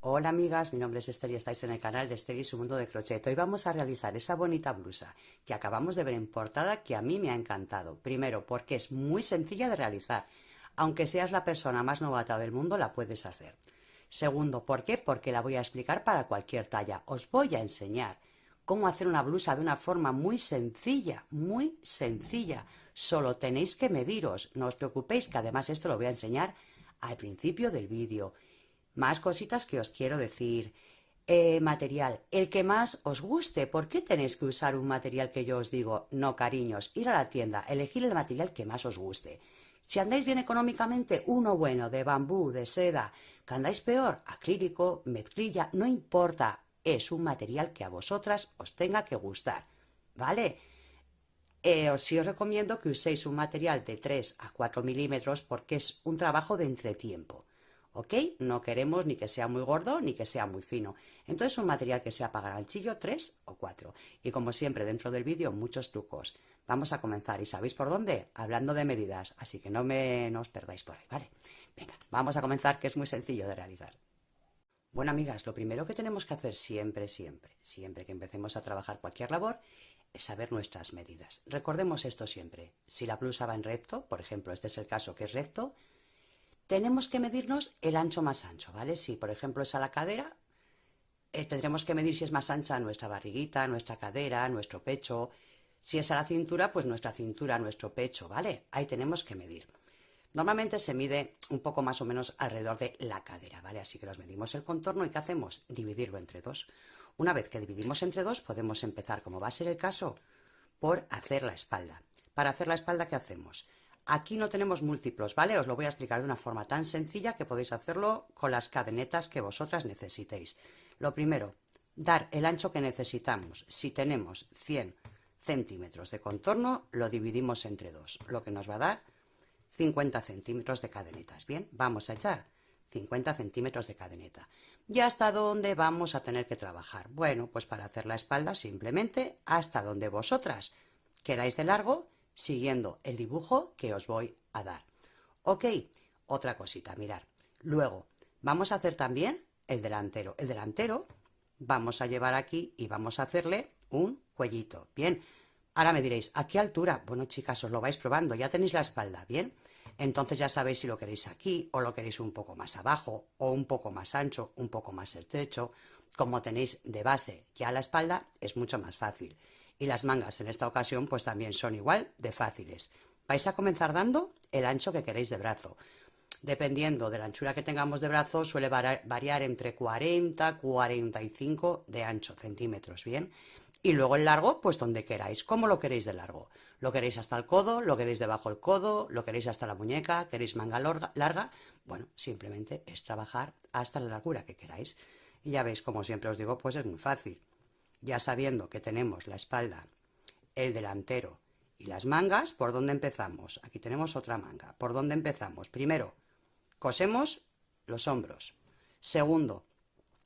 Hola amigas, mi nombre es Esther y estáis en el canal de Esther y su mundo de crochet. Hoy vamos a realizar esa bonita blusa que acabamos de ver en portada, que a mí me ha encantado. Primero, porque es muy sencilla de realizar. Aunque seas la persona más novata del mundo, la puedes hacer. Segundo, ¿por qué? Porque la voy a explicar para cualquier talla. Os voy a enseñar cómo hacer una blusa de una forma muy sencilla, muy sencilla. Solo tenéis que mediros. No os preocupéis, que además esto lo voy a enseñar al principio del vídeo. Más cositas que os quiero decir. Material, el que más os guste. ¿Por qué tenéis que usar un material que yo os digo? No, cariños, ir a la tienda, elegir el material que más os guste. Si andáis bien económicamente, uno bueno, de bambú, de seda. Que andáis peor, acrílico, mezclilla, no importa. Es un material que a vosotras os tenga que gustar, ¿vale? Sí os recomiendo que uséis un material de 3 a 4 milímetros porque es un trabajo de entretiempo. ¿Ok? No queremos ni que sea muy gordo ni que sea muy fino. Entonces un material que sea para ganchillo 3 o 4. Y como siempre dentro del vídeo muchos trucos. Vamos a comenzar. ¿Y sabéis por dónde? Hablando de medidas. Así que no os perdáis por ahí, ¿vale? Venga, vamos a comenzar, que es muy sencillo de realizar. Bueno, amigas, lo primero que tenemos que hacer siempre que empecemos a trabajar cualquier labor es saber nuestras medidas. Recordemos esto siempre. Si la blusa va en recto, por ejemplo, este es el caso que es recto, tenemos que medirnos el ancho más ancho, ¿vale? Si, por ejemplo, es a la cadera, tendremos que medir si es más ancha nuestra barriguita, nuestra cadera, nuestro pecho. Si es a la cintura, pues nuestra cintura, nuestro pecho, ¿vale? Ahí tenemos que medir. Normalmente se mide un poco más o menos alrededor de la cadera, ¿vale? Así que nos medimos el contorno y ¿qué hacemos? Dividirlo entre dos. Una vez que dividimos entre dos, podemos empezar, como va a ser el caso, por hacer la espalda. Para hacer la espalda, ¿qué hacemos? Aquí no tenemos múltiplos, ¿vale? Os lo voy a explicar de una forma tan sencilla que podéis hacerlo con las cadenetas que vosotras necesitéis. Lo primero, dar el ancho que necesitamos. Si tenemos 100 centímetros de contorno, lo dividimos entre dos, lo que nos va a dar 50 centímetros de cadenetas. Bien, vamos a echar 50 centímetros de cadeneta. ¿Y hasta dónde vamos a tener que trabajar? Bueno, pues para hacer la espalda simplemente hasta donde vosotras queráis de largo, siguiendo el dibujo que os voy a dar. Ok, otra cosita, mirar. Luego, vamos a hacer también el delantero. El delantero vamos a llevar aquí y vamos a hacerle un cuellito. Bien, ahora me diréis, ¿a qué altura? Bueno, chicas, os lo vais probando, ya tenéis la espalda, ¿bien? Entonces ya sabéis si lo queréis aquí o lo queréis un poco más abajo o un poco más ancho, un poco más estrecho. Como tenéis de base ya la espalda, es mucho más fácil. Y las mangas en esta ocasión pues también son igual de fáciles. Vais a comenzar dando el ancho que queréis de brazo. Dependiendo de la anchura que tengamos de brazo, suele variar entre 40 y 45 de ancho centímetros, ¿bien? Y luego el largo, pues donde queráis. ¿Cómo lo queréis de largo? ¿Lo queréis hasta el codo? ¿Lo queréis debajo del codo? ¿Lo queréis hasta la muñeca? ¿Queréis manga larga? Bueno, simplemente es trabajar hasta la largura que queráis. Y ya veis, como siempre os digo, pues es muy fácil. Ya sabiendo que tenemos la espalda, el delantero y las mangas, ¿por dónde empezamos? Aquí tenemos otra manga. ¿Por dónde empezamos? Primero, cosemos los hombros. Segundo,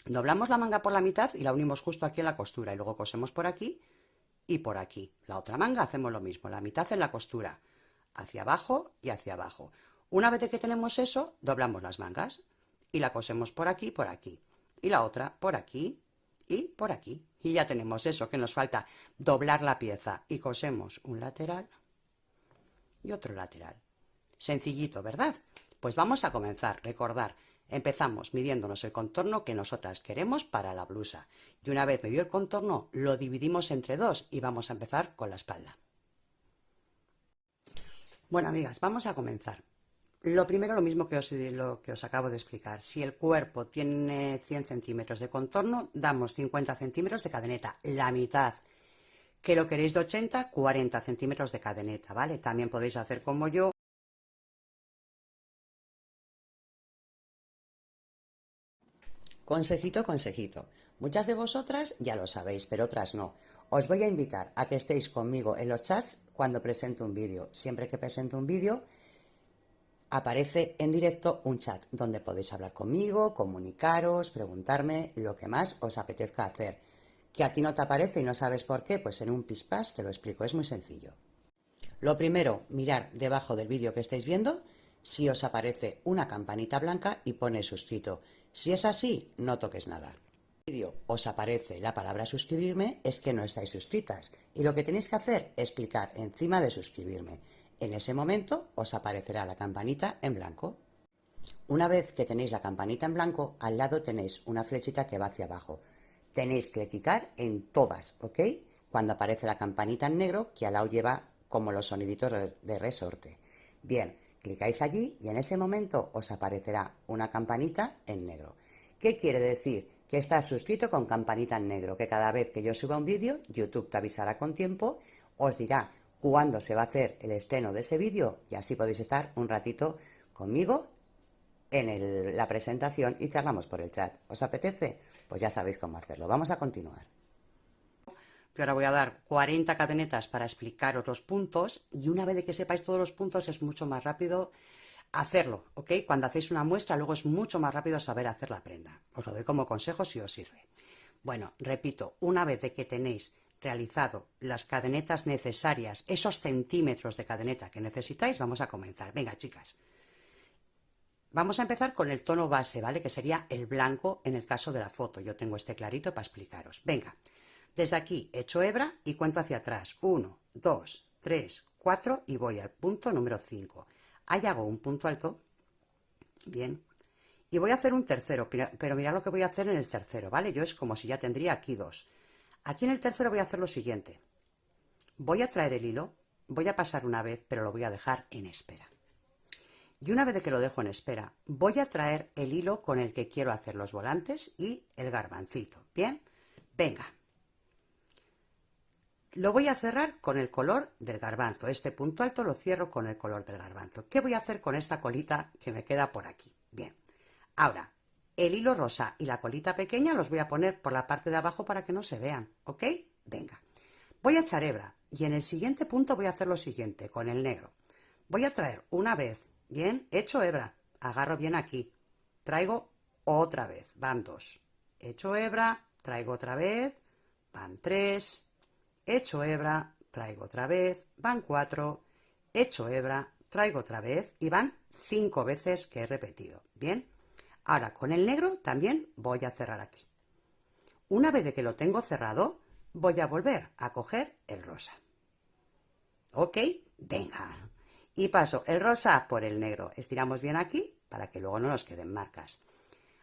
doblamos la manga por la mitad y la unimos justo aquí en la costura. Y luego cosemos por aquí y por aquí. La otra manga hacemos lo mismo, la mitad en la costura, hacia abajo y hacia abajo. Una vez que tenemos eso, doblamos las mangas y la cosemos por aquí y por aquí. Y la otra por aquí y por aquí. Y ya tenemos eso, que nos falta doblar la pieza y cosemos un lateral y otro lateral. Sencillito, ¿verdad? Pues vamos a comenzar. Recordar, empezamos midiéndonos el contorno que nosotras queremos para la blusa. Y una vez medido el contorno, lo dividimos entre dos y vamos a empezar con la espalda. Bueno, amigas, vamos a comenzar. Lo primero, lo mismo que os acabo de explicar. Si el cuerpo tiene 100 centímetros de contorno, damos 50 centímetros de cadeneta, la mitad. Que lo queréis de 80, 40 centímetros de cadeneta, ¿vale? También podéis hacer como yo. Consejito, consejito. Muchas de vosotras ya lo sabéis, pero otras no. Os voy a invitar a que estéis conmigo en los chats cuando presento un vídeo. Siempre que presento un vídeo, aparece en directo un chat donde podéis hablar conmigo, comunicaros, preguntarme lo que más os apetezca hacer. Que a ti no te aparece y no sabes por qué, pues en un pispás te lo explico, es muy sencillo. Lo primero, mirar debajo del vídeo que estáis viendo si os aparece una campanita blanca y pone suscrito. Si es así, no toques nada. Si en el vídeo os aparece la palabra suscribirme, es que no estáis suscritas y lo que tenéis que hacer es clicar encima de suscribirme. En ese momento os aparecerá la campanita en blanco. Una vez que tenéis la campanita en blanco, al lado tenéis una flechita que va hacia abajo. Tenéis que clicar en todas, ¿ok? Cuando aparece la campanita en negro, que al lado lleva como los soniditos de resorte. Bien, clicáis allí y en ese momento os aparecerá una campanita en negro. ¿Qué quiere decir? Que estás suscrito con campanita en negro, que cada vez que yo suba un vídeo, YouTube te avisará con tiempo, os dirá cuándo se va a hacer el estreno de ese vídeo y así podéis estar un ratito conmigo en la presentación y charlamos por el chat. ¿Os apetece? Pues ya sabéis cómo hacerlo. Vamos a continuar. Yo ahora voy a dar 40 cadenetas para explicaros los puntos y una vez de que sepáis todos los puntos es mucho más rápido hacerlo, ¿ok? Cuando hacéis una muestra luego es mucho más rápido saber hacer la prenda. Os lo doy como consejo si os sirve. Bueno, repito, una vez de que tenéis realizado las cadenetas necesarias, esos centímetros de cadeneta que necesitáis, vamos a comenzar. Venga, chicas. Vamos a empezar con el tono base, ¿vale? Que sería el blanco en el caso de la foto. Yo tengo este clarito para explicaros. Venga, desde aquí echo hebra y cuento hacia atrás. 1, 2, 3, 4 y voy al punto número 5. Ahí hago un punto alto. Bien. Y voy a hacer un tercero, pero mirad lo que voy a hacer en el tercero, ¿vale? Yo es como si ya tendría aquí 2. Aquí en el tercero voy a hacer lo siguiente. Voy a traer el hilo, voy a pasar una vez, pero lo voy a dejar en espera. Y una vez de que lo dejo en espera, voy a traer el hilo con el que quiero hacer los volantes y el garbancito. ¿Bien? Venga. Lo voy a cerrar con el color del garbanzo. Este punto alto lo cierro con el color del garbanzo. ¿Qué voy a hacer con esta colita que me queda por aquí? Bien. Ahora, el hilo rosa y la colita pequeña los voy a poner por la parte de abajo para que no se vean. ¿Ok? Venga. Voy a echar hebra y en el siguiente punto voy a hacer lo siguiente con el negro. Voy a traer una vez. Bien, echo hebra, agarro bien aquí, traigo otra vez, van 2, echo hebra, traigo otra vez, van 3, echo hebra, traigo otra vez, van 4, echo hebra, traigo otra vez y van 5 veces que he repetido. Bien, ahora con el negro también voy a cerrar aquí. Una vez de que lo tengo cerrado, voy a volver a coger el rosa. ¿Ok? Venga. Y paso el rosa por el negro. Estiramos bien aquí para que luego no nos queden marcas.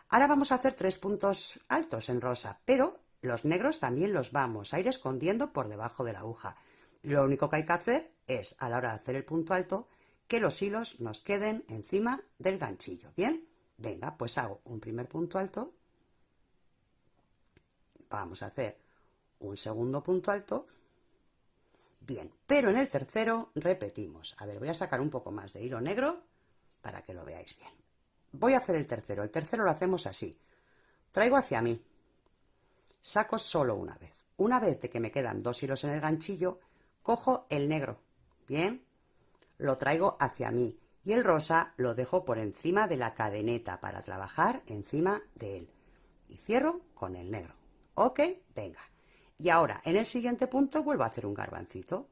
Ahora vamos a hacer 3 puntos altos en rosa, pero los negros también los vamos a ir escondiendo por debajo de la aguja. Lo único que hay que hacer es, a la hora de hacer el punto alto, que los hilos nos queden encima del ganchillo. ¿Bien? Venga, pues hago un primer punto alto. Vamos a hacer un segundo punto alto. Bien, pero en el tercero repetimos. A ver, voy a sacar un poco más de hilo negro para que lo veáis bien. Voy a hacer el tercero lo hacemos así. Traigo hacia mí, saco solo una vez. Una vez de que me quedan 2 hilos en el ganchillo, cojo el negro, bien, lo traigo hacia mí y el rosa lo dejo por encima de la cadeneta para trabajar encima de él. Y cierro con el negro. ¿Ok? Venga. Y ahora, en el siguiente punto, vuelvo a hacer un garbancito.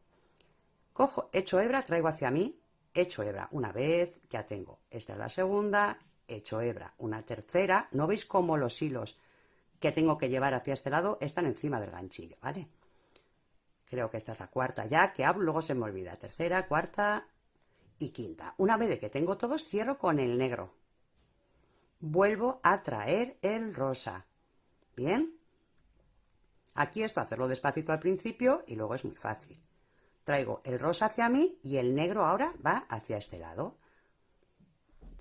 Cojo, echo hebra, traigo hacia mí, echo hebra una vez, ya tengo. Esta es la segunda, echo hebra una tercera. ¿No veis cómo los hilos que tengo que llevar hacia este lado están encima del ganchillo, ¿vale? Creo que esta es la cuarta ya, que hablo, luego se me olvida. Tercera, cuarta y quinta. Una vez de que tengo todos, cierro con el negro. Vuelvo a traer el rosa. ¿Bien? Aquí esto hacerlo despacito al principio y luego es muy fácil. Traigo el rosa hacia mí y el negro ahora va hacia este lado.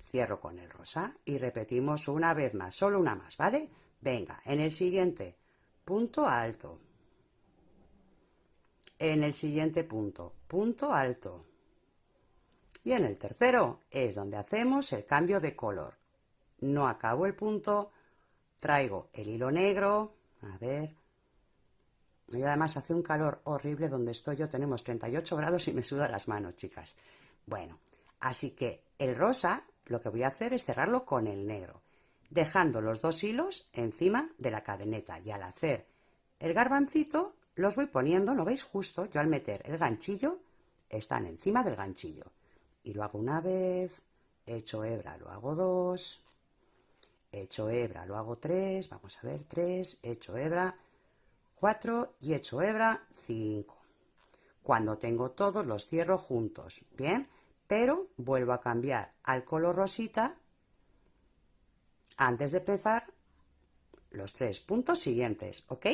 Cierro con el rosa y repetimos una vez más, solo una más, ¿vale? Venga, en el siguiente punto alto. En el siguiente punto, punto alto. Y en el tercero es donde hacemos el cambio de color. No acabo el punto, traigo el hilo negro, a ver. Y además hace un calor horrible donde estoy yo, tenemos 38 grados y me sudan las manos, chicas. Bueno, así que el rosa lo que voy a hacer es cerrarlo con el negro, dejando los 2 hilos encima de la cadeneta. Y al hacer el garbancito los voy poniendo, ¿no veis? Justo yo al meter el ganchillo están encima del ganchillo. Y lo hago una vez, echo hebra, lo hago 2, hecho hebra, lo hago 3, vamos a ver, 3, hecho hebra, 4 y hecho hebra, 5. Cuando tengo todos los cierro juntos, ¿bien? Pero vuelvo a cambiar al color rosita antes de empezar los 3 puntos siguientes, ¿ok?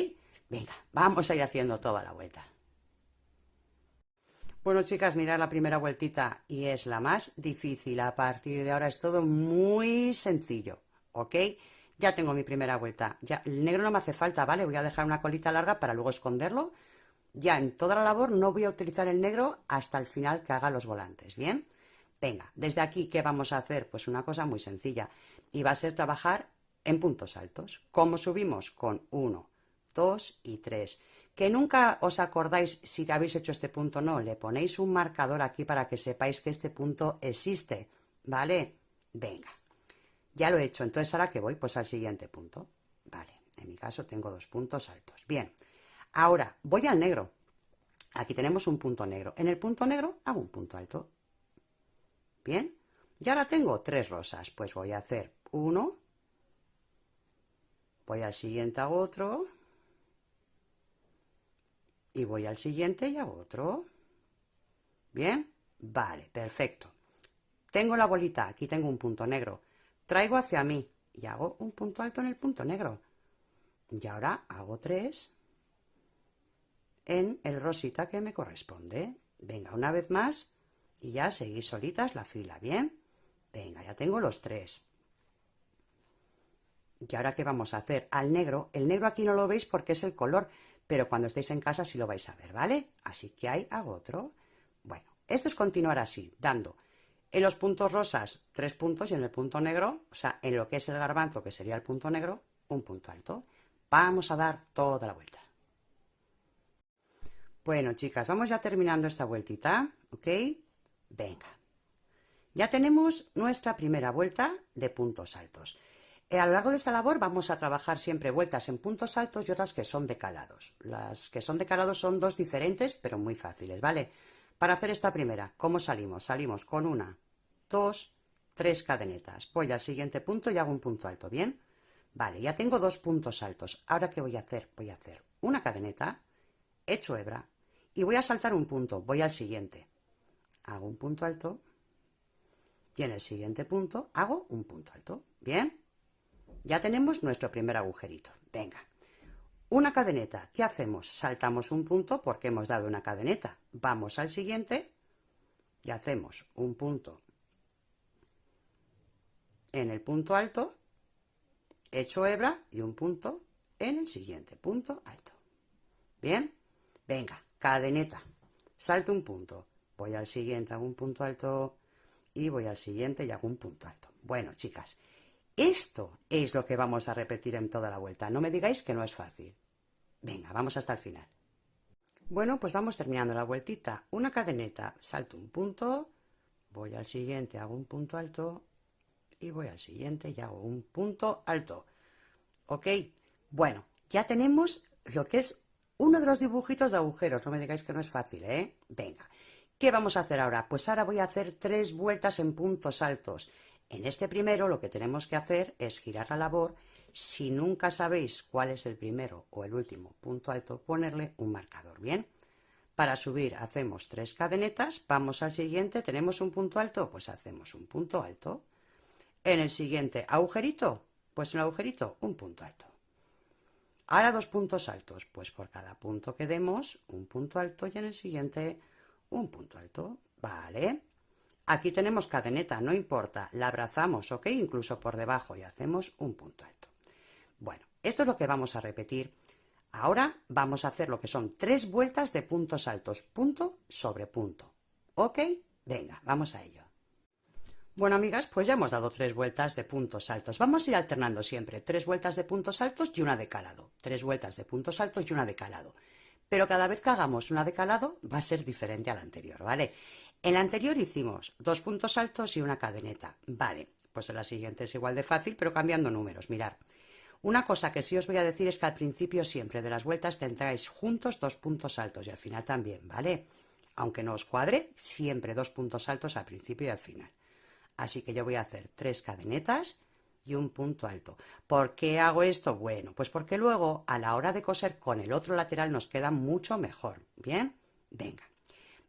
Venga, vamos a ir haciendo toda la vuelta. Bueno, chicas, mirad la primera vueltita y es la más difícil. A partir de ahora es todo muy sencillo, ¿ok? Ya tengo mi primera vuelta. Ya, el negro no me hace falta, ¿vale? Voy a dejar una colita larga para luego esconderlo. Ya en toda la labor no voy a utilizar el negro hasta el final que haga los volantes, ¿bien? Venga, desde aquí, ¿qué vamos a hacer? Pues una cosa muy sencilla. Y va a ser trabajar en puntos altos. ¿Cómo subimos? Con 1, 2 y 3. Que nunca os acordáis si habéis hecho este punto o no. Le ponéis un marcador aquí para que sepáis que este punto existe, ¿vale? Venga, ya lo he hecho. Entonces, ¿ahora qué voy? Pues al siguiente punto. Vale, en mi caso tengo 2 puntos altos. Bien, ahora voy al negro. Aquí tenemos un punto negro. En el punto negro hago un punto alto. Bien, y ahora tengo 3 rosas. Pues voy a hacer uno, voy al siguiente, hago otro, y voy al siguiente y hago otro. Bien, vale, perfecto. Tengo la bolita, aquí tengo un punto negro. Traigo hacia mí y hago un punto alto en el punto negro. Y ahora hago 3 en el rosita que me corresponde. Venga, una vez más y ya seguís solitas la fila, ¿bien? Venga, ya tengo los 3. ¿Y ahora qué vamos a hacer? Al negro, el negro aquí no lo veis porque es el color, pero cuando estéis en casa sí lo vais a ver, ¿vale? Así que ahí hago otro. Bueno, esto es continuar así, dando en los puntos rosas 3 puntos y en el punto negro, o sea, en lo que es el garbanzo, que sería el punto negro, un punto alto. Vamos a dar toda la vuelta. Bueno, chicas, vamos ya terminando esta vueltita, ¿ok? Venga. Ya tenemos nuestra primera vuelta de puntos altos. A lo largo de esta labor vamos a trabajar siempre vueltas en puntos altos y otras que son decalados. Las que son decalados son 2 diferentes, pero muy fáciles, ¿vale? Para hacer esta primera, ¿cómo salimos? Salimos con 1, 2, 3 cadenetas. Voy al siguiente punto y hago un punto alto, ¿bien? Vale, ya tengo 2 puntos altos. ¿Ahora qué voy a hacer? Voy a hacer una cadeneta, hecho hebra, y voy a saltar un punto. Voy al siguiente. Hago un punto alto y en el siguiente punto hago un punto alto. ¿Bien? Ya tenemos nuestro primer agujerito. Venga, una cadeneta. ¿Qué hacemos? Saltamos un punto porque hemos dado una cadeneta. Vamos al siguiente y hacemos un punto en el punto alto, hecho hebra y un punto en el siguiente punto alto. ¿Bien? Venga, cadeneta. Salto un punto. Voy al siguiente, hago un punto alto y voy al siguiente y hago un punto alto. Bueno, chicas, esto es lo que vamos a repetir en toda la vuelta. No me digáis que no es fácil. Venga, vamos hasta el final. Bueno, pues vamos terminando la vueltita. Una cadeneta, salto un punto, voy al siguiente, hago un punto alto y voy al siguiente y hago un punto alto. ¿Ok? Bueno, ya tenemos lo que es uno de los dibujitos de agujeros. No me digáis que no es fácil, ¿eh? Venga, ¿qué vamos a hacer ahora? Pues ahora voy a hacer 3 vueltas en puntos altos. En este primero lo que tenemos que hacer es girar la labor. Si nunca sabéis cuál es el primero o el último punto alto, ponerle un marcador, ¿bien? Para subir hacemos 3 cadenetas, vamos al siguiente, ¿tenemos un punto alto? Pues hacemos un punto alto. En el siguiente agujerito, pues en el agujerito un punto alto. Ahora 2 puntos altos, pues por cada punto que demos un punto alto y en el siguiente un punto alto, ¿vale? Aquí tenemos cadeneta, no importa, la abrazamos, ¿ok? Incluso por debajo y hacemos un punto alto. Bueno, esto es lo que vamos a repetir. Ahora vamos a hacer lo que son 3 vueltas de puntos altos, punto sobre punto. ¿Ok? Venga, vamos a ello. Bueno, amigas, pues ya hemos dado 3 vueltas de puntos altos. Vamos a ir alternando siempre 3 vueltas de puntos altos y una de calado. 3 vueltas de puntos altos y una de calado. Pero cada vez que hagamos una de calado va a ser diferente a la anterior, ¿vale? En la anterior hicimos 2 puntos altos y una cadeneta. Vale, pues en la siguiente es igual de fácil, pero cambiando números. Mirad, una cosa que sí os voy a decir es que al principio siempre de las vueltas tendráis juntos 2 puntos altos y al final también, ¿vale? Aunque no os cuadre, siempre 2 puntos altos al principio y al final. Así que yo voy a hacer 3 cadenetas y un punto alto. ¿Por qué hago esto? Bueno, pues porque luego a la hora de coser con el otro lateral nos queda mucho mejor. ¿Bien? Venga.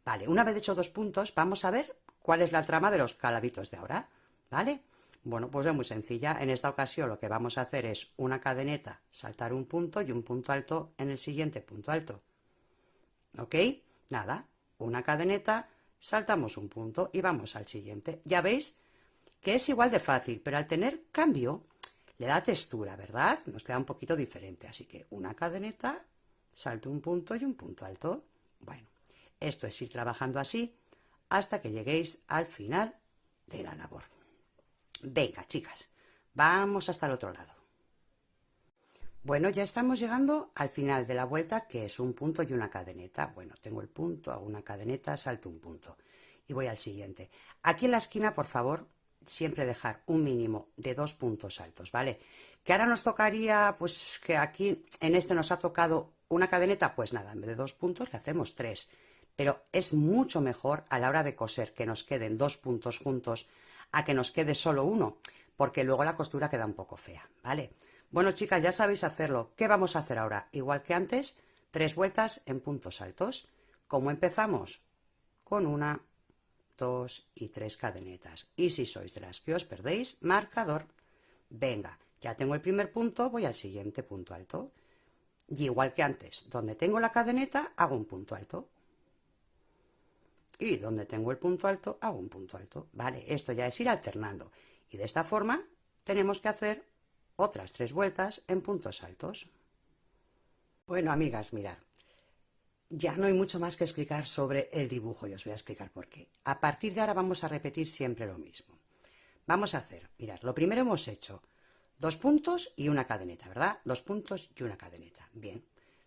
Vale, una vez hecho 2 puntos, vamos a ver cuál es la trama de los caladitos de ahora. ¿Vale? Bueno, pues es muy sencilla. En esta ocasión lo que vamos a hacer es una cadeneta, saltar un punto y un punto alto en el siguiente punto alto. ¿Ok? Nada, una cadeneta, saltamos un punto y vamos al siguiente. Ya veis que es igual de fácil, pero al tener cambio le da textura, ¿verdad? Nos queda un poquito diferente. Así que una cadeneta, salto un punto y un punto alto. Bueno, esto es ir trabajando así hasta que lleguéis al final de la labor. Venga, chicas, vamos hasta el otro lado. Bueno, ya estamos llegando al final de la vuelta, que es un punto y una cadeneta. Bueno, tengo el punto, hago una cadeneta, salto un punto y voy al siguiente. Aquí en la esquina, por favor, siempre dejar un mínimo de 2 puntos altos, ¿vale? Que ahora nos tocaría, pues que aquí en este nos ha tocado una cadeneta, pues nada, en vez de 2 puntos le hacemos 3. Pero es mucho mejor a la hora de coser que nos queden 2 puntos juntos a que nos quede solo uno, porque luego la costura queda un poco fea, ¿vale? Bueno, chicas, ya sabéis hacerlo. ¿Qué vamos a hacer ahora? Igual que antes, 3 vueltas en puntos altos. ¿Cómo empezamos? Con 1, 2 y 3 cadenetas. Y si sois de las que os perdéis, marcador. Venga, ya tengo el primer punto, voy al siguiente punto alto. Y igual que antes, donde tengo la cadeneta, hago un punto alto. Y donde tengo el punto alto, hago un punto alto. Vale, esto ya es ir alternando. Y de esta forma tenemos que hacer otras 3 vueltas en puntos altos. Bueno, amigas, mirad. Ya no hay mucho más que explicar sobre el dibujo y os voy a explicar por qué. A partir de ahora vamos a repetir siempre lo mismo. Vamos a hacer, mirad, lo primero hemos hecho 2 puntos y una cadeneta, ¿verdad? 2 puntos y una cadeneta. Bien.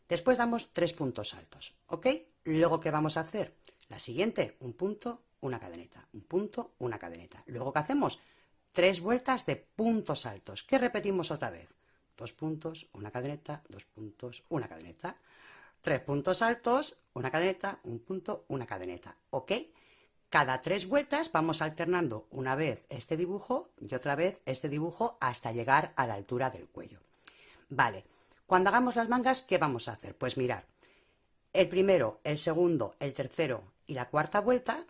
Después damos 3 puntos altos, ¿ok? Luego, ¿qué vamos a hacer? La siguiente, un punto, una cadeneta, un punto, una cadeneta. Luego, ¿qué hacemos? 3 vueltas de puntos altos. ¿Qué repetimos otra vez? 2 puntos, una cadeneta, 2 puntos, una cadeneta. 3 puntos altos, una cadeneta, un punto, una cadeneta. ¿Ok? Cada 3 vueltas vamos alternando una vez este dibujo y otra vez este dibujo hasta llegar a la altura del cuello. Vale, cuando hagamos las mangas, ¿qué vamos a hacer? Pues mirar, el primero, el segundo, el tercero y la cuarta vuelta,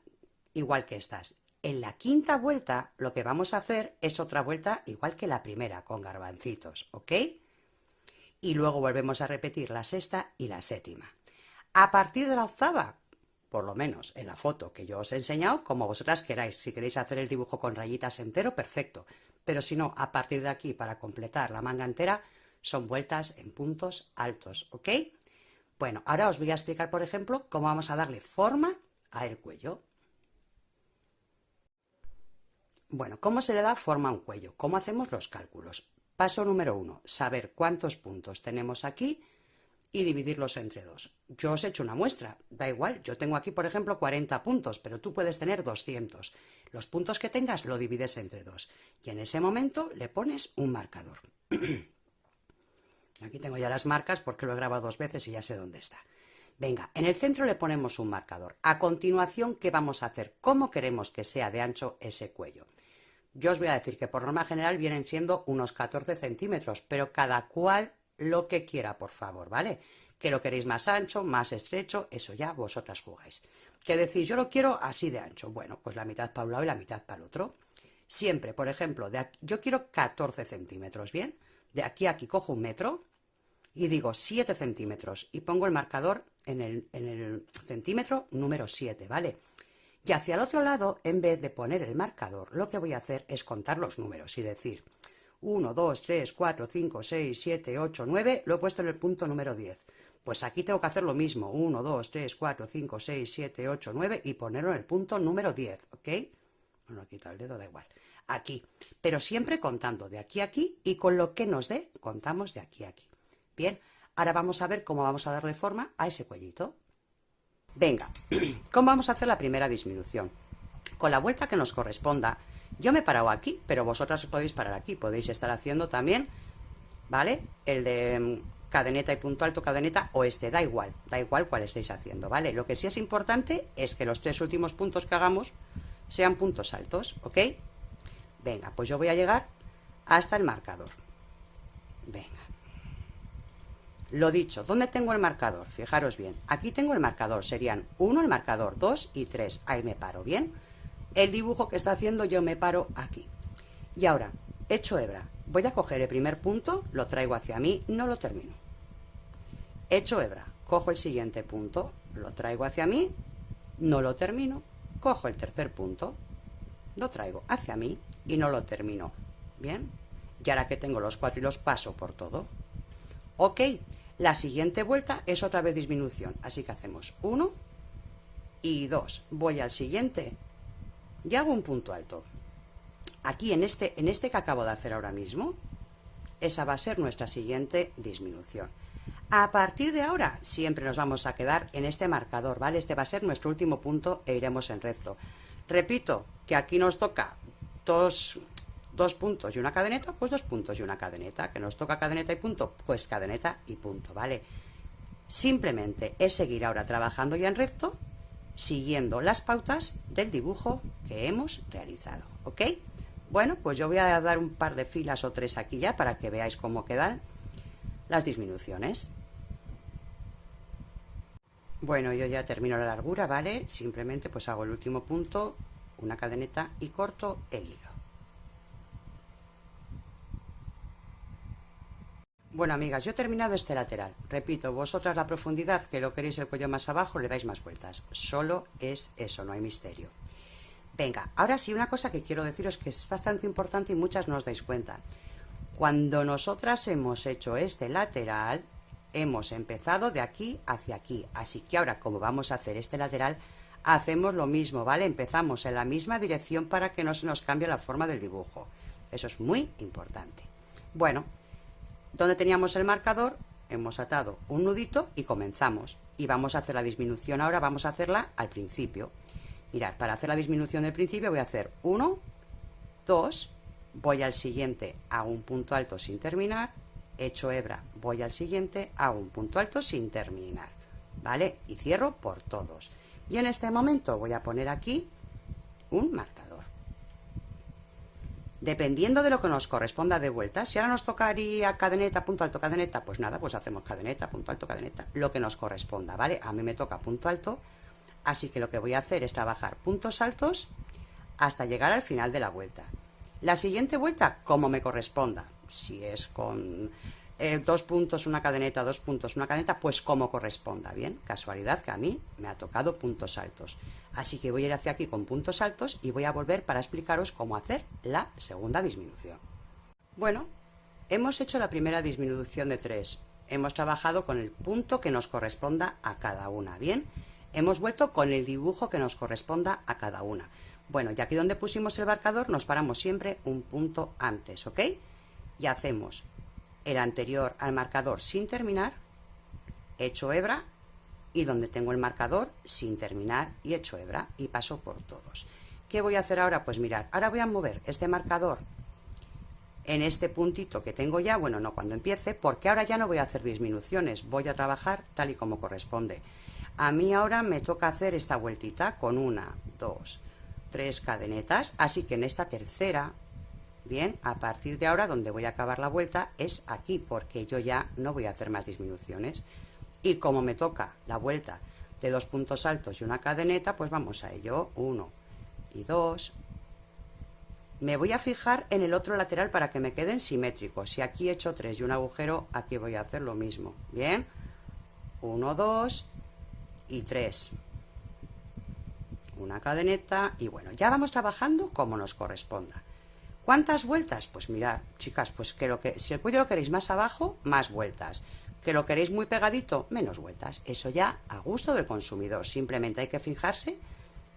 igual que estas. En la quinta vuelta lo que vamos a hacer es otra vuelta igual que la primera, con garbancitos, ¿ok? Y luego volvemos a repetir la sexta y la séptima. A partir de la octava, por lo menos en la foto que yo os he enseñado, como vosotras queráis. Si queréis hacer el dibujo con rayitas entero, perfecto. Pero si no, a partir de aquí, para completar la manga entera, son vueltas en puntos altos, ¿ok? Bueno, ahora os voy a explicar, por ejemplo, cómo vamos a darle forma al cuello. Bueno, ¿cómo se le da forma a un cuello? ¿Cómo hacemos los cálculos? Paso número 1, saber cuántos puntos tenemos aquí y dividirlos entre 2. Yo os he hecho una muestra, da igual, yo tengo aquí, por ejemplo, 40 puntos, pero tú puedes tener 200. Los puntos que tengas lo divides entre 2 y en ese momento le pones un marcador. Aquí tengo ya las marcas porque lo he grabado 2 veces y ya sé dónde está. Venga, en el centro le ponemos un marcador. A continuación, ¿qué vamos a hacer? ¿Cómo queremos que sea de ancho ese cuello? Yo os voy a decir que por norma general vienen siendo unos 14 centímetros, pero cada cual lo que quiera, por favor, ¿vale? Que lo queréis más ancho, más estrecho, eso ya vosotras jugáis. ¿Qué decís? Yo lo quiero así de ancho. Bueno, pues la mitad para un lado y la mitad para el otro. Siempre, por ejemplo, yo quiero 14 centímetros, ¿bien? De aquí a aquí cojo 1 metro y digo 7 centímetros y pongo el marcador en el centímetro número 7, ¿vale? Y hacia el otro lado, en vez de poner el marcador, lo que voy a hacer es contar los números y decir 1, 2, 3, 4, 5, 6, 7, 8, 9, lo he puesto en el punto número 10. Pues aquí tengo que hacer lo mismo, 1, 2, 3, 4, 5, 6, 7, 8, 9 y ponerlo en el punto número 10, ¿ok? Bueno, quito el dedo, da igual. Aquí, pero siempre contando de aquí a aquí y con lo que nos dé, contamos de aquí a aquí. Bien, ahora vamos a ver cómo vamos a darle forma a ese cuellito. Venga, ¿cómo vamos a hacer la primera disminución? Con la vuelta que nos corresponda, yo me he parado aquí, pero vosotras os podéis parar aquí, podéis estar haciendo también, ¿vale? El de cadeneta y punto alto, cadeneta, o este, da igual cuál estéis haciendo, ¿vale? Lo que sí es importante es que los 3 últimos puntos que hagamos sean puntos altos, ¿ok? Venga, pues yo voy a llegar hasta el marcador. Venga. Lo dicho, ¿dónde tengo el marcador? Fijaros bien, aquí tengo el marcador, serían 1 el marcador, 2 y 3, ahí me paro, ¿bien? El dibujo que está haciendo yo me paro aquí. Y ahora, hecho hebra, voy a coger el primer punto, lo traigo hacia mí, no lo termino. Hecho hebra, cojo el siguiente punto, lo traigo hacia mí, no lo termino, cojo el tercer punto, lo traigo hacia mí y no lo termino. ¿Bien? Y ahora que tengo los 4 y los paso por todo. Ok, la siguiente vuelta es otra vez disminución, así que hacemos 1 y 2. Voy al siguiente y hago un punto alto. Aquí en este que acabo de hacer ahora mismo, esa va a ser nuestra siguiente disminución. A partir de ahora siempre nos vamos a quedar en este marcador, ¿vale? Este va a ser nuestro último punto e iremos en recto. Repito que aquí nos toca dos puntos y una cadeneta, pues 2 puntos y una cadeneta. Que nos toca cadeneta y punto, pues cadeneta y punto, ¿vale? Simplemente es seguir ahora trabajando ya en recto, siguiendo las pautas del dibujo que hemos realizado, ¿ok? Bueno, pues yo voy a dar un par de filas o 3 aquí ya para que veáis cómo quedan las disminuciones. Bueno, yo ya termino la largura, ¿vale? Simplemente pues hago el último punto, una cadeneta y corto el hilo. Bueno, amigas, yo he terminado este lateral. Repito, vosotras la profundidad que lo queréis el cuello más abajo le dais más vueltas. Solo es eso, no hay misterio. Venga, ahora sí, una cosa que quiero deciros que es bastante importante y muchas no os dais cuenta. Cuando nosotras hemos hecho este lateral, hemos empezado de aquí hacia aquí. Así que ahora, como vamos a hacer este lateral, hacemos lo mismo, ¿vale? Empezamos en la misma dirección para que no se nos cambie la forma del dibujo. Eso es muy importante. Bueno, donde teníamos el marcador, hemos atado un nudito y comenzamos. Y vamos a hacer la disminución ahora, vamos a hacerla al principio. Mirad, para hacer la disminución del principio voy a hacer 1, 2, voy al siguiente, hago un punto alto sin terminar, hecho hebra, voy al siguiente, hago un punto alto sin terminar, ¿vale? Y cierro por todos. Y en este momento voy a poner aquí un marcador. Dependiendo de lo que nos corresponda de vuelta, si ahora nos tocaría cadeneta, punto alto, cadeneta, pues nada, pues hacemos cadeneta, punto alto, cadeneta, lo que nos corresponda, ¿vale? A mí me toca punto alto, así que lo que voy a hacer es trabajar puntos altos hasta llegar al final de la vuelta. La siguiente vuelta, como me corresponda, si es con 2 puntos, una cadeneta, 2 puntos, una cadeneta, pues como corresponda, ¿bien? Casualidad que a mí me ha tocado puntos altos. Así que voy a ir hacia aquí con puntos altos y voy a volver para explicaros cómo hacer la segunda disminución. Bueno, hemos hecho la primera disminución de 3. Hemos trabajado con el punto que nos corresponda a cada una, ¿bien? Hemos vuelto con el dibujo que nos corresponda a cada una. Bueno, y aquí donde pusimos el marcador nos paramos siempre un punto antes, ¿ok? Y hacemos el anterior al marcador sin terminar, hecho hebra, y donde tengo el marcador sin terminar y hecho hebra, y paso por todos. ¿Qué voy a hacer ahora? Pues mirad, ahora voy a mover este marcador en este puntito que tengo ya, bueno, no cuando empiece, porque ahora ya no voy a hacer disminuciones, voy a trabajar tal y como corresponde. A mí ahora me toca hacer esta vueltita con 1, 2, 3 cadenetas, así que en esta tercera, bien, a partir de ahora donde voy a acabar la vuelta es aquí, porque yo ya no voy a hacer más disminuciones. Y como me toca la vuelta de 2 puntos altos y una cadeneta, pues vamos a ello, 1 y 2. Me voy a fijar en el otro lateral para que me queden simétricos. Si aquí he hecho 3 y un agujero, aquí voy a hacer lo mismo, bien, 1, 2 y 3. Una cadeneta y bueno, ya vamos trabajando como nos corresponda. ¿Cuántas vueltas? Pues mirad, chicas, pues que si el cuello lo queréis más abajo, más vueltas. Que lo queréis muy pegadito, menos vueltas. Eso ya a gusto del consumidor. Simplemente hay que fijarse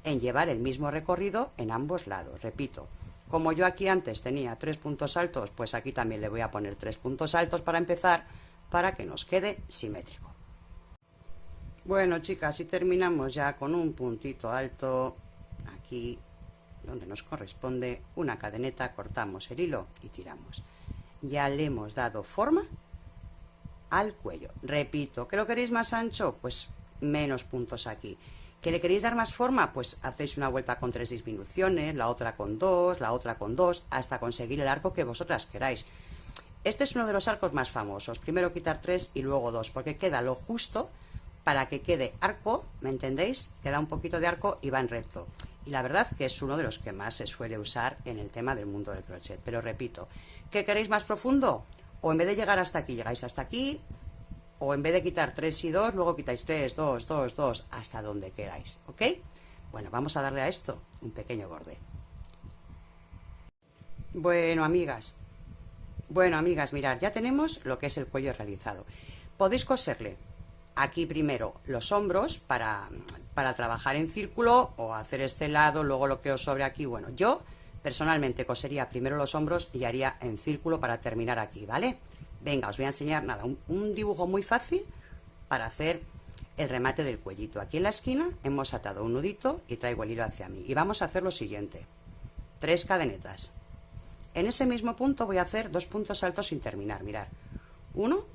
en llevar el mismo recorrido en ambos lados. Repito, como yo aquí antes tenía 3 puntos altos, pues aquí también le voy a poner 3 puntos altos para empezar, para que nos quede simétrico. Bueno, chicas, y terminamos ya con un puntito alto aquí donde nos corresponde, una cadeneta, cortamos el hilo y tiramos. Ya le hemos dado forma al cuello. Repito, ¿que lo queréis más ancho? Pues menos puntos aquí. ¿Que le queréis dar más forma? Pues hacéis una vuelta con 3 disminuciones, la otra con 2, la otra con 2, hasta conseguir el arco que vosotras queráis. Este es uno de los arcos más famosos. Primero quitar 3 y luego 2, porque queda lo justo para que quede arco, ¿me entendéis? Queda un poquito de arco y va en recto. Y la verdad que es uno de los que más se suele usar en el tema del mundo del crochet. Pero repito, ¿qué queréis más profundo? O en vez de llegar hasta aquí, llegáis hasta aquí, o en vez de quitar 3 y 2, luego quitáis 3, 2, 2, 2, hasta donde queráis, ¿ok? Bueno, vamos a darle a esto un pequeño borde. Bueno, amigas, mirad, ya tenemos lo que es el cuello realizado. Podéis coserle aquí primero los hombros para trabajar en círculo o hacer este lado, luego lo que os sobre aquí. Bueno, yo personalmente cosería primero los hombros y haría en círculo para terminar aquí, ¿vale? Venga, os voy a enseñar nada, un dibujo muy fácil para hacer el remate del cuellito. Aquí en la esquina hemos atado un nudito y traigo el hilo hacia mí. Y vamos a hacer lo siguiente, 3 cadenetas. En ese mismo punto voy a hacer 2 puntos altos sin terminar, mirad, uno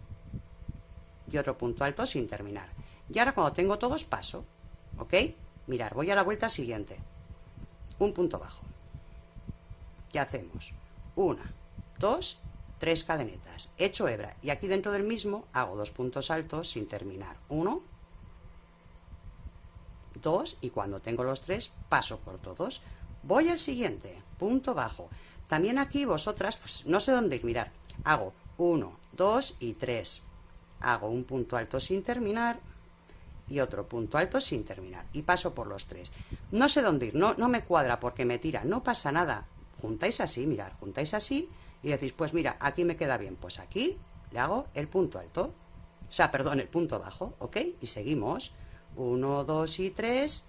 y otro punto alto sin terminar. Y ahora cuando tengo todos paso, ¿ok? Mirad, voy a la vuelta siguiente, un punto bajo. Y hacemos 1, 2, 3 cadenetas, hecho hebra, y aquí dentro del mismo hago 2 puntos altos sin terminar, 1, 2, y cuando tengo los 3 paso por todos. Voy al siguiente, punto bajo. También aquí vosotras, pues no sé dónde ir, mirar, hago 1, 2 y 3, hago un punto alto sin terminar y otro punto alto sin terminar y paso por los 3. No sé dónde ir, no me cuadra porque me tira, no pasa nada. Juntáis así, mirad, juntáis así y decís, pues mira, aquí me queda bien, pues aquí le hago el punto alto, o sea, perdón, el punto bajo, ¿ok? Y seguimos, 1, 2 y 3,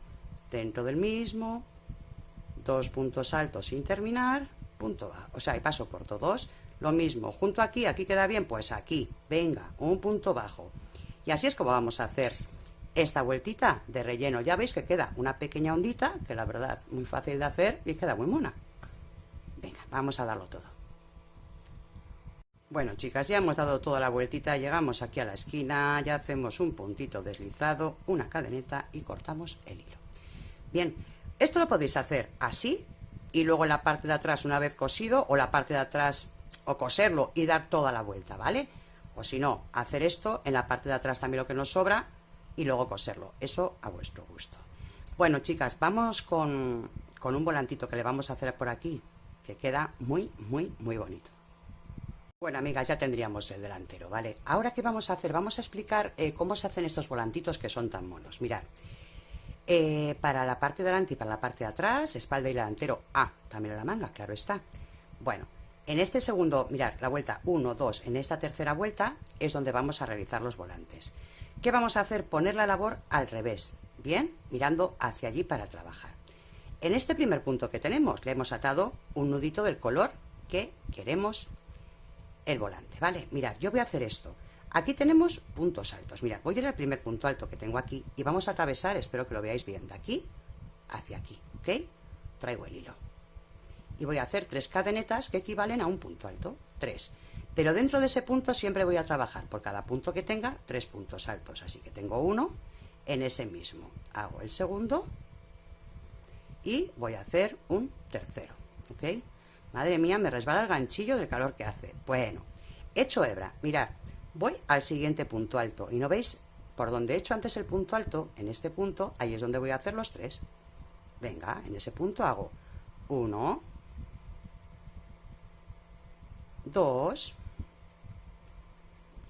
dentro del mismo, 2 puntos altos sin terminar, punto bajo, o sea, y paso por todos, lo mismo, junto aquí, aquí queda bien, pues aquí, venga, un punto bajo. Y así es como vamos a hacer esta vueltita de relleno. Ya veis que queda una pequeña ondita, que la verdad, muy fácil de hacer y queda muy mona. Venga, vamos a darlo todo. Bueno, chicas, ya hemos dado toda la vueltita, llegamos aquí a la esquina, ya hacemos un puntito deslizado, una cadeneta y cortamos el hilo. Bien, esto lo podéis hacer así y luego en la parte de atrás una vez cosido, o la parte de atrás, o coserlo y dar toda la vuelta, ¿vale? O si no, hacer esto en la parte de atrás también lo que nos sobra y luego coserlo, eso a vuestro gusto. Bueno, chicas, vamos con un volantito que le vamos a hacer por aquí, que queda muy, muy, muy bonito. Bueno, amigas, ya tendríamos el delantero, ¿vale? Ahora, ¿qué vamos a hacer? Vamos a explicar cómo se hacen estos volantitos que son tan monos. Mirad, para la parte de delante y para la parte de atrás, espalda y delantero, también la manga, claro está. Bueno, en este segundo, mirad, la vuelta 1, 2, en esta tercera vuelta es donde vamos a realizar los volantes. ¿Qué vamos a hacer? Poner la labor al revés, ¿bien? Mirando hacia allí para trabajar. En este primer punto que tenemos, le hemos atado un nudito del color que queremos el volante, ¿vale? Mirad, yo voy a hacer esto. Aquí tenemos puntos altos. Mirad, voy a ir al primer punto alto que tengo aquí y vamos a atravesar, espero que lo veáis bien, de aquí hacia aquí, ¿ok? Traigo el hilo. Y voy a hacer 3 cadenetas que equivalen a un punto alto, 3. Pero dentro de ese punto siempre voy a trabajar por cada punto que tenga 3 puntos altos. Así que tengo uno en ese mismo. Hago el segundo y voy a hacer un tercero, ¿ok? Madre mía, me resbala el ganchillo del calor que hace. Bueno, he hecho hebra. Mirad, voy al siguiente punto alto. ¿Y no veis? Por donde he hecho antes el punto alto, en este punto, ahí es donde voy a hacer los 3. Venga, en ese punto hago 1, 2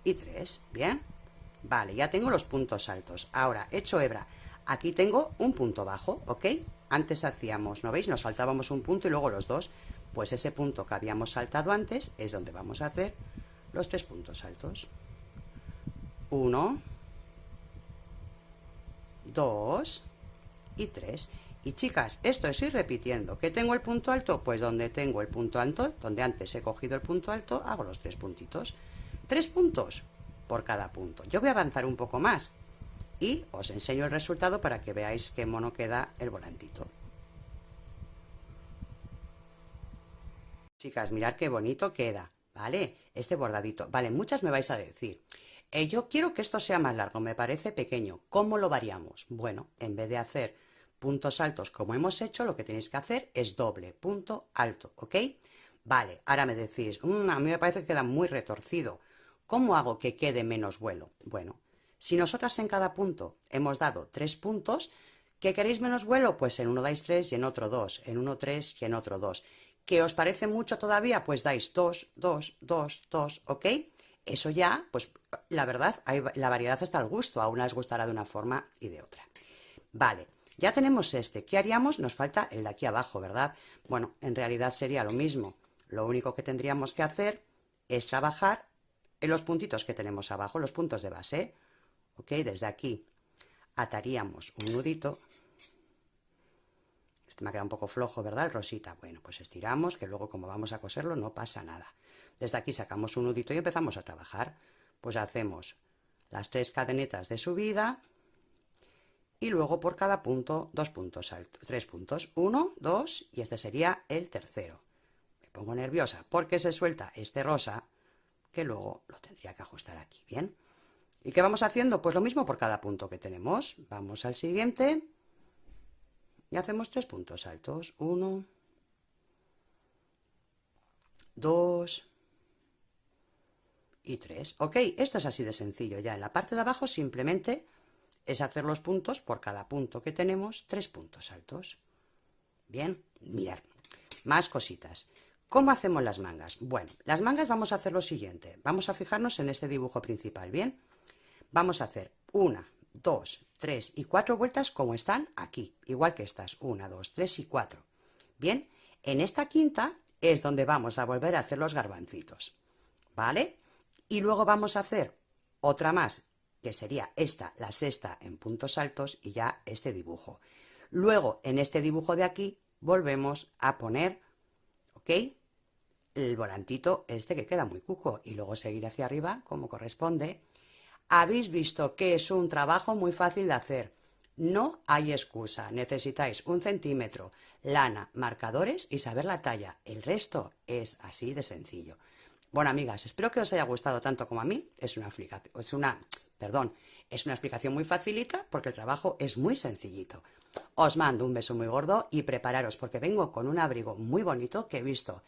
y 3. ¿Bien? Vale, ya tengo los puntos altos. Ahora, he hecho hebra. Aquí tengo un punto bajo, ¿ok? Antes hacíamos, ¿no veis? Nos saltábamos un punto y luego los dos. Pues ese punto que habíamos saltado antes es donde vamos a hacer los 3 puntos altos. 1, 2 y 3. Y chicas, esto es ir repitiendo. ¿Qué tengo el punto alto? Pues donde tengo el punto alto, donde antes he cogido el punto alto, hago los 3 puntitos. 3 puntos por cada punto. Yo voy a avanzar un poco más y os enseño el resultado para que veáis qué mono queda el volantito. Chicas, mirad qué bonito queda, ¿vale? Este bordadito. Vale, muchas me vais a decir, Yo quiero que esto sea más largo, me parece pequeño. ¿Cómo lo variamos? Bueno, en vez de hacer puntos altos como hemos hecho, lo que tenéis que hacer es doble punto alto, ¿ok? Vale, ahora me decís, a mí me parece que queda muy retorcido. ¿Cómo hago que quede menos vuelo? Bueno, si nosotras en cada punto hemos dado 3 puntos, ¿qué queréis menos vuelo? Pues en uno dais 3 y en otro 2, en uno 3 y en otro 2. ¿Qué os parece mucho todavía? Pues dais 2, 2, 2, 2, ¿ok? Eso ya, pues la verdad, la variedad está al gusto, a unas les gustará de una forma y de otra. Vale, ya tenemos este. ¿Qué haríamos? Nos falta el de aquí abajo, ¿verdad? Bueno, en realidad sería lo mismo. Lo único que tendríamos que hacer es trabajar en los puntitos que tenemos abajo, los puntos de base. ¿Ok? Desde aquí ataríamos un nudito. Este me ha quedado un poco flojo, ¿verdad? El rosita. Bueno, pues estiramos, que luego como vamos a coserlo no pasa nada. Desde aquí sacamos un nudito y empezamos a trabajar. Pues hacemos las 3 cadenetas de subida y luego por cada punto 2 puntos altos, 3 puntos, 1, 2 y este sería el tercero. Me pongo nerviosa porque se suelta este rosa que luego lo tendría que ajustar aquí, ¿bien? ¿Y qué vamos haciendo? Pues lo mismo por cada punto que tenemos. Vamos al siguiente y hacemos 3 puntos altos, 1, 2 y 3. Ok, esto es así de sencillo. Ya en la parte de abajo simplemente es hacer los puntos por cada punto que tenemos, 3 puntos altos. Bien, mirad, más cositas. ¿Cómo hacemos las mangas? Bueno, las mangas vamos a hacer lo siguiente. Vamos a fijarnos en este dibujo principal, ¿bien? Vamos a hacer 1, 2, 3 y 4 vueltas como están aquí, igual que estas, 1, 2, 3 y 4. Bien, en esta quinta es donde vamos a volver a hacer los garbancitos, ¿vale? Y luego vamos a hacer otra más, que sería esta, la sexta en puntos altos y ya este dibujo. Luego, en este dibujo de aquí, volvemos a poner, ¿ok?, el volantito este que queda muy cuco y luego seguir hacia arriba como corresponde. Habéis visto que es un trabajo muy fácil de hacer. No hay excusa. Necesitáis 1 centímetro, lana, marcadores y saber la talla. El resto es así de sencillo. Bueno, amigas, espero que os haya gustado tanto como a mí. Es una explicación muy facilita porque el trabajo es muy sencillito. Os mando un beso muy gordo y prepararos porque vengo con un abrigo muy bonito que he visto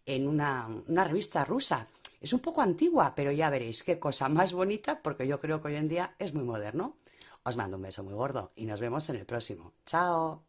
en una revista rusa. Es un poco antigua, pero ya veréis qué cosa más bonita porque yo creo que hoy en día es muy moderno. Os mando un beso muy gordo y nos vemos en el próximo. ¡Chao!